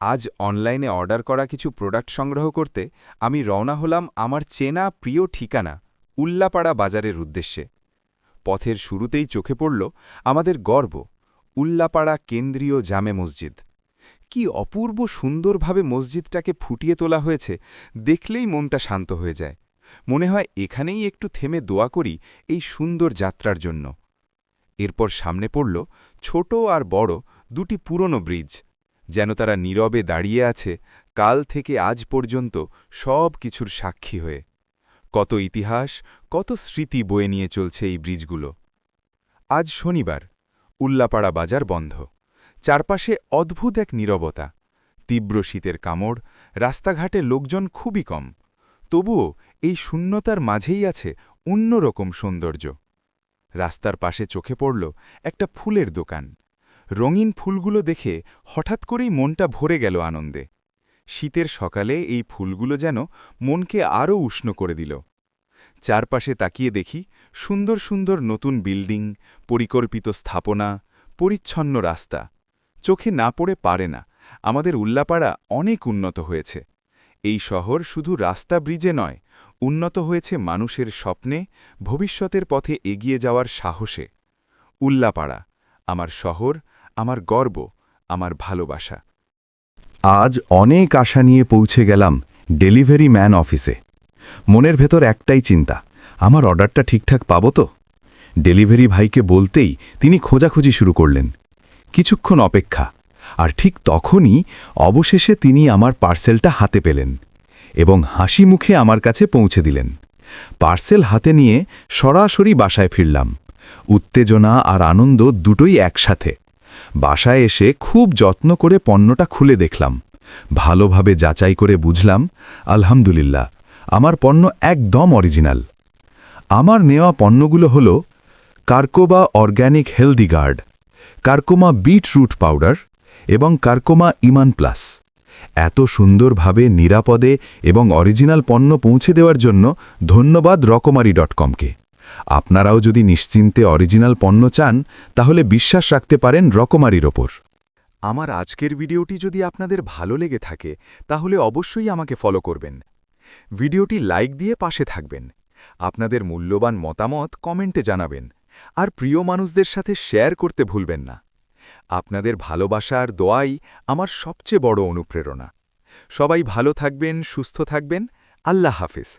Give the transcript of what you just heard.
আজ অনলাইনে অর্ডার করা কিছু প্রোডাক্ট সংগ্রহ করতে আমি রওনা হলাম আমার চেনা প্রিয় ঠিকানা উল্লাপাড়া বাজারের উদ্দেশ্যে। পথের শুরুতেই চোখে পড়ল আমাদের গর্ব উল্লাপাড়া কেন্দ্রীয় জামে মসজিদ। কি অপূর্ব সুন্দরভাবে মসজিদটাকে ফুটিয়ে তোলা হয়েছে, দেখলেই মনটা শান্ত হয়ে যায়। মনে হয় এখানেই একটু থেমে দোয়া করি এই সুন্দর যাত্রার জন্য। এরপর সামনে পড়ল ছোট আর বড় দুটি পুরনো ব্রিজ, যেন তারা নীরবে দাঁড়িয়ে আছে কাল থেকে আজ পর্যন্ত সব কিছুর সাক্ষী হয়ে। কত ইতিহাস, কত স্মৃতি বয়ে নিয়ে চলছে এই ব্রিজগুলো। আজ শনিবার, উল্লাপাড়া বাজার বন্ধ। চারপাশে অদ্ভুত এক নীরবতা, তীব্র শীতের কামড়, রাস্তাঘাটে লোকজন খুবই কম। তবুও এই শূন্যতার মাঝেই আছে অন্যরকম সৌন্দর্য। রাস্তার পাশে চোখে পড়ল একটা ফুলের দোকান। রঙিন ফুলগুলো দেখে হঠাৎ করেই মনটা ভরে গেল আনন্দে। শীতের সকালে এই ফুলগুলো যেন মনকে আরও উষ্ণ করে দিল। চারপাশে তাকিয়ে দেখি সুন্দর সুন্দর নতুন বিল্ডিং, পরিকল্পিত স্থাপনা, পরিচ্ছন্ন রাস্তা। চোখে না পড়ে পারে না আমাদের উল্লাপাড়া অনেক উন্নত হয়েছে। এই শহর শুধু রাস্তা ব্রিজে নয়, উন্নত হয়েছে মানুষের স্বপ্নে, ভবিষ্যতের পথে এগিয়ে যাওয়ার সাহসে। উল্লাপাড়া আমার শহর, আমার গর্ব, আমার ভালোবাসা। আজ অনেক আশা নিয়ে পৌঁছে গেলাম ডেলিভারি ম্যান অফিসে। মনের ভেতর একটাই চিন্তা, আমার অর্ডারটা ঠিকঠাক পাবো তো? ডেলিভারি ভাইকে বলতেই তিনি খোঁজাখুঁজি শুরু করলেন। কিছুক্ষণ অপেক্ষা, আর ঠিক তখনই অবশেষে তিনি আমার পার্সেলটা হাতে পেলেন এবং হাসি মুখে আমার কাছে পৌঁছে দিলেন। পার্সেল হাতে নিয়ে সরাসরি বাসায় ফিরলাম। উত্তেজনা আর আনন্দ দুটোই একসাথে। বাসায় এসে খুব যত্ন করে পণ্যটা খুলে দেখলাম। ভালোভাবে যাচাই করে বুঝলাম, আলহামদুলিল্লাহ, আমার পণ্য একদম অরিজিনাল। আমার নেওয়া পণ্যগুলো হল Curcuma organic healthy guard, Curcuma beet root powder এবং কারকোমা ইমান প্লাস। এত সুন্দরভাবে নিরাপদে এবং অরিজিনাল পণ্য পৌঁছে দেওয়ার জন্য ধন্যবাদ রকমারি.কমকে। আপনারাও যদি নিশ্চিন্তে অরিজিনাল পণ্য চান, তাহলে বিশ্বাস রাখতে পারেন রকমারির ওপর। আমার আজকের ভিডিওটি যদি আপনাদের ভালো লেগে থাকে, তাহলে অবশ্যই আমাকে ফলো করবেন। ভিডিওটি লাইক দিয়ে পাশে থাকবেন। আপনাদের মূল্যবান মতামত কমেন্টে জানাবেন, আর প্রিয় মানুষদের সাথে শেয়ার করতে ভুলবেন না। আপনাদের ভালোবাসা আর দোয়াই আমার সবচেয়ে বড় অনুপ্রেরণা। সবাই ভালো থাকবেন, সুস্থ থাকবেন। আল্লাহ হাফেজ।